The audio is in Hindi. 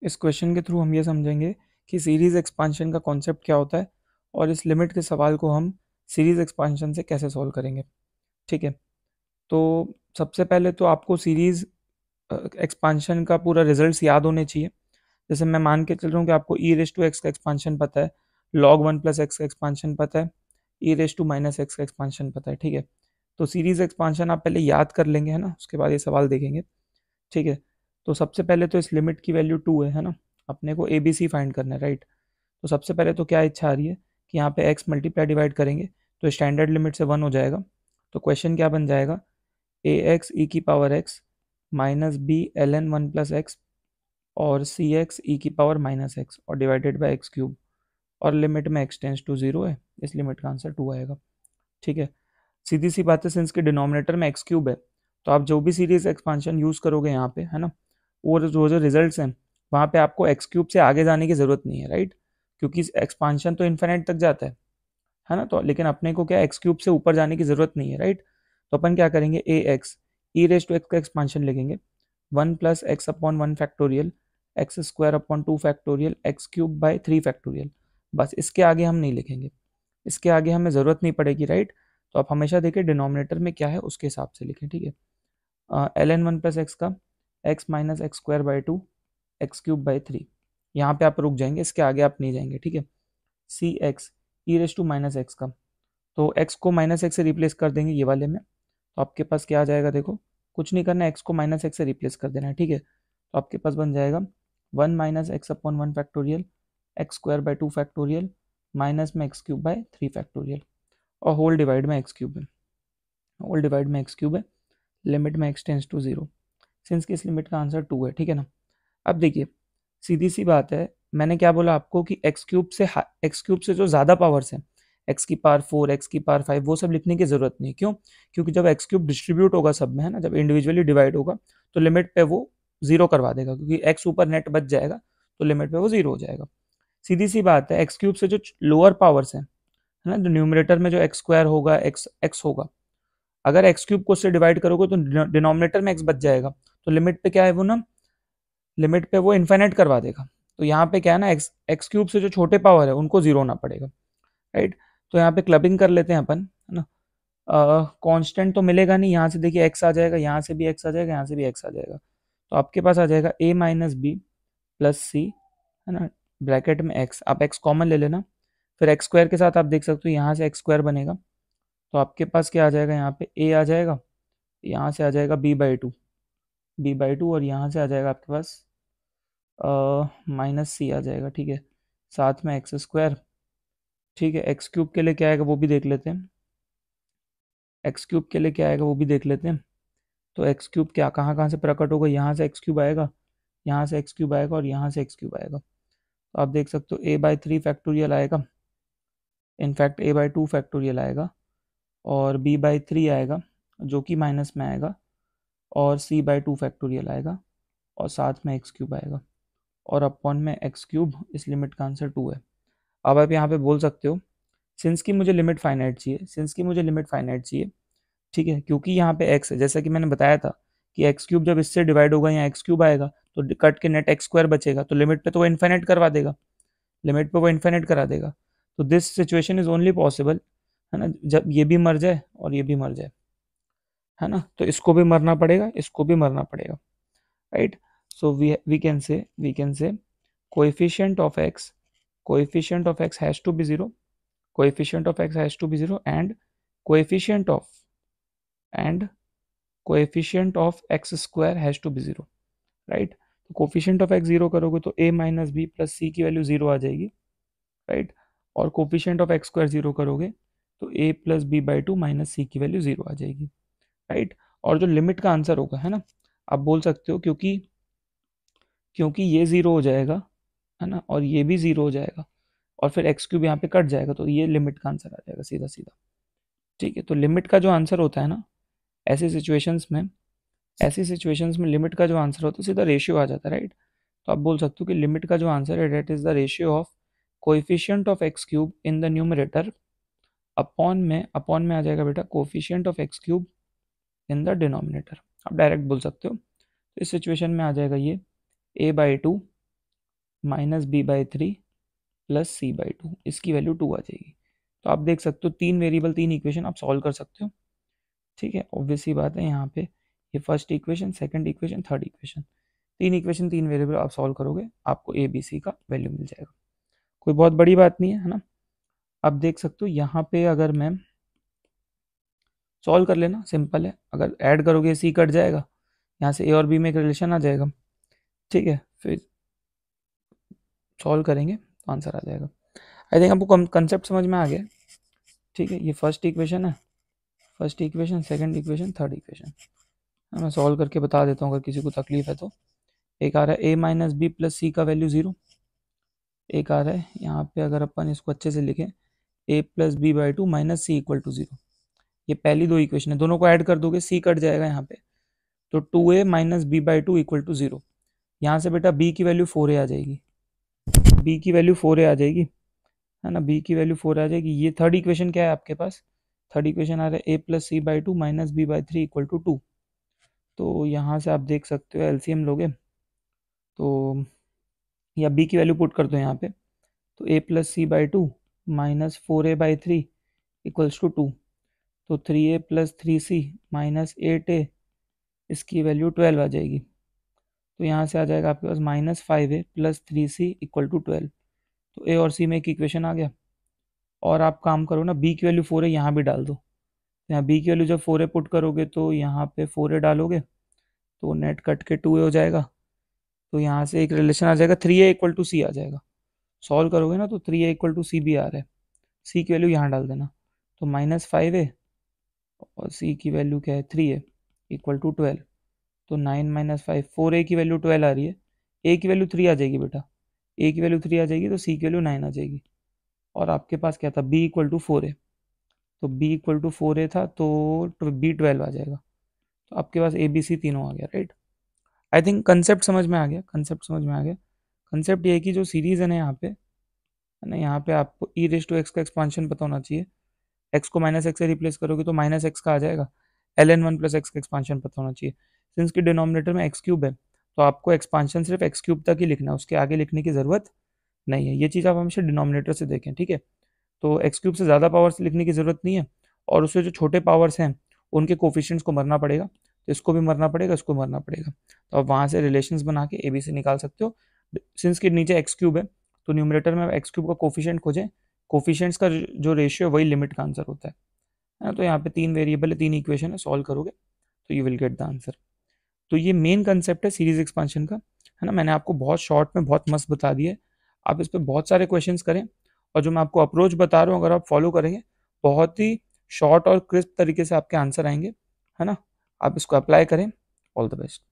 इस क्वेश्चन के थ्रू हम ये समझेंगे कि सीरीज एक्सपांशन का कॉन्सेप्ट क्या होता है और इस लिमिट के सवाल को हम सीरीज एक्सपांशन से कैसे सॉल्व करेंगे। ठीक है, तो सबसे पहले तो आपको सीरीज एक्सपांशन का पूरा रिजल्ट्स याद होने चाहिए। जैसे मैं मान के चल रहा हूँ कि आपको ई रेस टू एक्स का एक्सपांशन पता है, लॉग वन प्लस एक्स का एक्सपांशन पता है, ई रेस टू माइनस एक्स का एक्सपांशन पता है। ठीक है, तो सीरीज एक्सपांशन आप पहले याद कर लेंगे, है ना, उसके बाद ये सवाल देखेंगे। ठीक है, तो सबसे पहले तो इस लिमिट की वैल्यू 2 है ना, अपने को ए बी सी फाइंड करना है, राइट। तो सबसे पहले तो क्या इच्छा आ रही है कि यहाँ पे x मल्टीप्लाई डिवाइड करेंगे तो स्टैंडर्ड लिमिट से 1 हो जाएगा। तो क्वेश्चन क्या बन जाएगा, ए एक्स ई की power x minus b l n one plus x और सी एक्स ई की पावर माइनस एक्स और डिवाइडेड बाई एक्स क्यूब, और लिमिट में एक्स टेंस टू 0 है, इस लिमिट का आंसर 2 आएगा। ठीक है, सीधी सी बात है, सिंस के डिनोमिनेटर में एक्स क्यूब है तो आप जो भी सीरीज एक्सपांशन यूज करोगे यहाँ पे, है ना, वो जो रिजल्ट्स हैं वहाँ पे आपको एक्स क्यूब से आगे जाने की जरूरत नहीं है, राइट, क्योंकि एक्सपांशन तो इन्फिनिट तक जाता है ना। तो लेकिन अपने को क्या एक्स क्यूब से ऊपर जाने की जरूरत नहीं है, राइट। तो अपन क्या करेंगे, a x e raise to x का एक्सपांशन लिखेंगे, 1 + x/1 factorial x square upon 2 factorial x cube by 3 factorial. बस इसके आगे हम नहीं लिखेंगे, इसके आगे हमें ज़रूरत नहीं पड़ेगी, राइट। तो आप हमेशा देखिए डिनोमिनेटर में क्या है उसके हिसाब से लिखें। ठीक है, ln 1 + x का x minus x square by 2 x cube by 3, यहाँ पे आप रुक जाएंगे, इसके आगे आप नहीं जाएंगे। ठीक है, c x e raise to minus x का, तो x को माइनस एक्स से रिप्लेस कर देंगे ये वाले में, तो आपके पास क्या आ जाएगा, देखो कुछ नहीं करना है, x को माइनस एक्स से रिप्लेस कर देना है। ठीक है, तो आपके पास बन जाएगा 1 - x/1 factorial x square by 2 factorial minus में एक्स क्यूब बाई 3 फैक्टोरियल और होल डिवाइड में एक्स क्यूब है, होल डिवाइड में एक्स क्यूब है, लिमिट में एक्स टेंस टू 0, सिंस की इस लिमिट का आंसर 2 है। ठीक है ना, अब देखिए सीधी सी बात है, मैंने क्या बोला आपको कि एक्स क्यूब से जो ज़्यादा पावर्स हैं, एक्स की पावर 4 एक्स की पावर 5, वो सब लिखने की ज़रूरत नहीं। क्यों, क्योंकि जब एक्स क्यूब डिस्ट्रीब्यूट होगा सब में, है ना, जब इंडिविजुअली डिवाइड होगा तो लिमिट पे वो 0 करवा देगा, क्योंकि एक्स ऊपर नेट बच जाएगा तो लिमिट पे वो 0 हो जाएगा। सीधी सी बात है, एक्स क्यूब से जो लोअर पावर्स हैं, है ना, जो न्यूमरेटर में जो एक्स स्क्वायर होगा, एक्स एक्स होगा, अगर एक्स क्यूब को उससे डिवाइड करोगे तो डिनोमिनेटर में एक्स बच जाएगा, तो लिमिट पे क्या है वो ना, लिमिट पे वो इन्फिनिट करवा देगा। तो यहाँ पे क्या है ना, एक्स क्यूब से जो छोटे पावर है उनको 0 होना पड़ेगा, राइट। तो यहाँ पे क्लबिंग कर लेते हैं अपन, है ना, कांस्टेंट तो मिलेगा नहीं, यहाँ से देखिए एक्स आ जाएगा, यहाँ से भी एक्स आ जाएगा, यहाँ से भी एक्स आ जाएगा, तो आपके पास आ जाएगा a माइनस बी प्लस सी, है ना, ब्रैकेट में एक्स, आप एक्स कॉमन ले लेना, फिर एक्स स्क्वायर के साथ आप देख सकते हो यहाँ से एक्स स्क्वायर बनेगा, तो आपके पास क्या आ जाएगा, यहाँ पे a आ जाएगा, यहाँ से आ जाएगा b/2 और यहाँ से आ जाएगा आपके पास माइनस सी आ जाएगा। ठीक है, साथ में एक्स स्क्वायर। ठीक है, एक्स क्यूब के लिए क्या आएगा वो भी देख लेते हैं, एक्स क्यूब के लिए क्या आएगा वो भी देख लेते हैं। तो एक्स क्यूब क्या कहाँ कहाँ से प्रकट होगा, यहाँ से एक्स क्यूब आएगा, यहाँ से एक्स क्यूब आएगा और यहाँ से एक्स क्यूब आएगा, तो आप देख सकते हो a/3 फैक्टोरियल आएगा, इनफैक्ट a/2 फैक्टोरियल आएगा, और b/3 आएगा जो कि माइनस में आएगा, और c/2 फैक्टोरियल आएगा, और साथ में एक्स क्यूब आएगा, और अपॉन में एक्स क्यूब, इस लिमिट का आंसर 2 है। अब आप यहाँ पे बोल सकते हो सिंस की मुझे लिमिट फाइनाइट चाहिए, सिंस की मुझे लिमिट फाइनाइट चाहिए। ठीक है, क्योंकि यहाँ पे x है, जैसा कि मैंने बताया था कि एक्स क्यूब जब इससे डिवाइड होगा यहाँ एक्स क्यूब आएगा तो कट के नेट एक्स स्क्वायर बचेगा, तो लिमिट पे तो वो इन्फिनिट करवा देगा, लिमिट पे वो इन्फिनिट करा देगा। तो this situation is only possible, है ना, जब ये भी मर जाए और ये भी मर जाए, है ना, तो इसको भी मरना पड़ेगा, इसको भी मरना पड़ेगा, right. So we can say coefficient of x, coefficient of x has to be 0, coefficient of x has to be 0 and coefficient of and coefficient of x square has to be 0, right. तो कोफिशिएंट ऑफ x 0 करोगे तो a माइनस बी प्लस सी की वैल्यू 0 आ जाएगी, राइट, और कोफिशिएंट ऑफ x स्क्वायर 0 करोगे तो a प्लस b/2 माइनस सी की वैल्यू 0 आ जाएगी, राइट। और जो लिमिट का आंसर होगा, है ना, आप बोल सकते हो क्योंकि क्योंकि ये 0 हो जाएगा, है ना, और ये भी 0 हो जाएगा, और फिर एक्स क्यूब यहाँ पे कट जाएगा, तो ये लिमिट का आंसर आ जाएगा सीधा सीधा। ठीक है, तो लिमिट का जो आंसर होता है ना, ऐसी सिचुएशंस में ऐसी सिचुएशंस में लिमिट का जो आंसर होता है सीधा रेशियो आ जाता है, राइट। तो आप बोल सकते हो कि लिमिट का जो आंसर है that is the ratio of coefficient of x cube in the numerator upon में आ जाएगा बेटा coefficient of x cube in the denominator, आप डायरेक्ट बोल सकते हो। तो इस सिचुएशन में आ जाएगा ये a/2 -b/3 प्लस c/2, इसकी वैल्यू 2 आ जाएगी। तो आप देख सकते हो 3 वेरिएबल 3 इक्वेशन आप सॉल्व कर सकते हो। ठीक है, ऑब्वियस सी बात है, यहाँ पे ये first equation, second equation, third equation, 3 equation 3 variable आप सॉल्व करोगे, आपको ए बी सी का वैल्यू मिल जाएगा। कोई बहुत बड़ी बात नहीं है ना। आप देख सकते हो यहाँ पे अगर मैं सॉल्व कर लेना, सिंपल है, अगर ऐड करोगे सी कट जाएगा, यहाँ से ए और बी में एक रिलेशन आ जाएगा। ठीक है, फिर सॉल्व करेंगे तो आंसर आ जाएगा। आई थिंक आपको कंसेप्ट समझ में आ गया। ठीक है, ये फर्स्ट इक्वेशन है, first equation, second equation, third equation, मैं सॉल्व करके बता देता हूँ अगर किसी को तकलीफ है तो। एक आ रहा है a - b प्लस सी का वैल्यू 0, एक आ रहा है यहाँ पे अगर अपन इसको अच्छे से लिखें a plus b/2 minus c equal to 0। ये पहली दो इक्वेशन है, दोनों को ऐड कर दोगे सी कट जाएगा यहाँ पे, तो 2a minus b/2 equal to 0। यहाँ से बेटा b की वैल्यू 4a आ जाएगी, b की वैल्यू 4a आ जाएगी, है ना, b की वैल्यू 4 आ जाएगी। ये थर्ड इक्वेशन क्या है आपके पास, थर्ड इक्वेशन आ रहा है a plus c/2 minus b/3 equal to 2। तो यहाँ से आप देख सकते हो एलसीएम लोगे तो, या b की वैल्यू पुट कर दो यहाँ पे, तो a plus c/2 minus 4a/3 equals to 2। तो 3a plus 3c minus 8a, इसकी वैल्यू 12 आ जाएगी। तो यहाँ से आ जाएगा आपके पास -5a plus 3c equal to 12। तो a और c में एक इक्वेशन आ गया। और आप काम करो ना, b की वैल्यू 4a यहाँ भी डाल दो, यहाँ b की वैल्यू जब 4a पुट करोगे तो यहाँ पे 4a डालोगे तो नेट कट के 2a हो जाएगा। तो यहाँ से एक रिलेशन आ जाएगा 3a इक्वल टू c आ जाएगा। सॉल्व करोगे ना तो 3a इक्वल टू सी भी आ रहा है, सी की वैल्यू यहाँ डाल देना, तो -5a और सी की वैल्यू क्या है 3a इक्वल टू 12। तो 9 - 5, 4a की वैल्यू 12 आ रही है, a की वैल्यू 3 आ जाएगी बेटा, a की वैल्यू 3 आ जाएगी तो c की वैल्यू 9 आ जाएगी। और आपके पास क्या था, b इक्वल टू 4a, तो b इक्वल टू 4a था तो b 12 आ जाएगा। तो आपके पास a b c तीनों आ गया, राइट। आई थिंक कंसेप्ट समझ में आ गया, कंसेप्ट समझ में आ गया। कंसेप्ट ये है कि जो सीरीज है ना यहाँ पे, है ना, यहाँ पे आपको e⁻x का एक्सपांशन पता होना चाहिए। x को -x से रिप्लेस करोगे तो -x का आ जाएगा, ln1 प्लस x का एक्सपांशन पता होना चाहिए। सिंस की डिनोमिनेटर में x³ है तो आपको एक्सपांशन सिर्फ x³ तक ही लिखना है, उसके आगे लिखने की ज़रूरत नहीं है। ये चीज़ आप हमेशा डिनोमिनेटर से देखें, ठीक है। तो x³ से ज़्यादा पावर्स लिखने की ज़रूरत नहीं है, और उससे जो छोटे पावर्स हैं उनके कोफिशिएंट्स को मरना पड़ेगा, तो इसको भी मरना पड़ेगा, इसको मरना पड़ेगा। तो आप वहाँ से रिलेशंस बना के a b से निकाल सकते हो। सिंस के नीचे x³ है तो न्यूमरेटर में x³ का कोफिशिएंट खोजें, कोफिशिएंट्स का जो रेशियो है वही लिमिट का आंसर होता है। तो यहाँ पे 3 वेरिएबल है, 3 इक्वेशन है, सॉल्व करोगे तो you will get the answer. तो ये मेन कंसेप्ट है सीरीज एक्सपांशन का, है ना। मैंने आपको बहुत शॉर्ट में बहुत मस्त बता दिया है, आप इस पर बहुत सारे क्वेश्चंस करें, और जो मैं आपको अप्रोच बता रहा हूँ अगर आप फॉलो करेंगे, बहुत ही शॉर्ट और क्रिस्प तरीके से आपके आंसर आएंगे, है ना। आप इसको अप्लाई करें। All the best.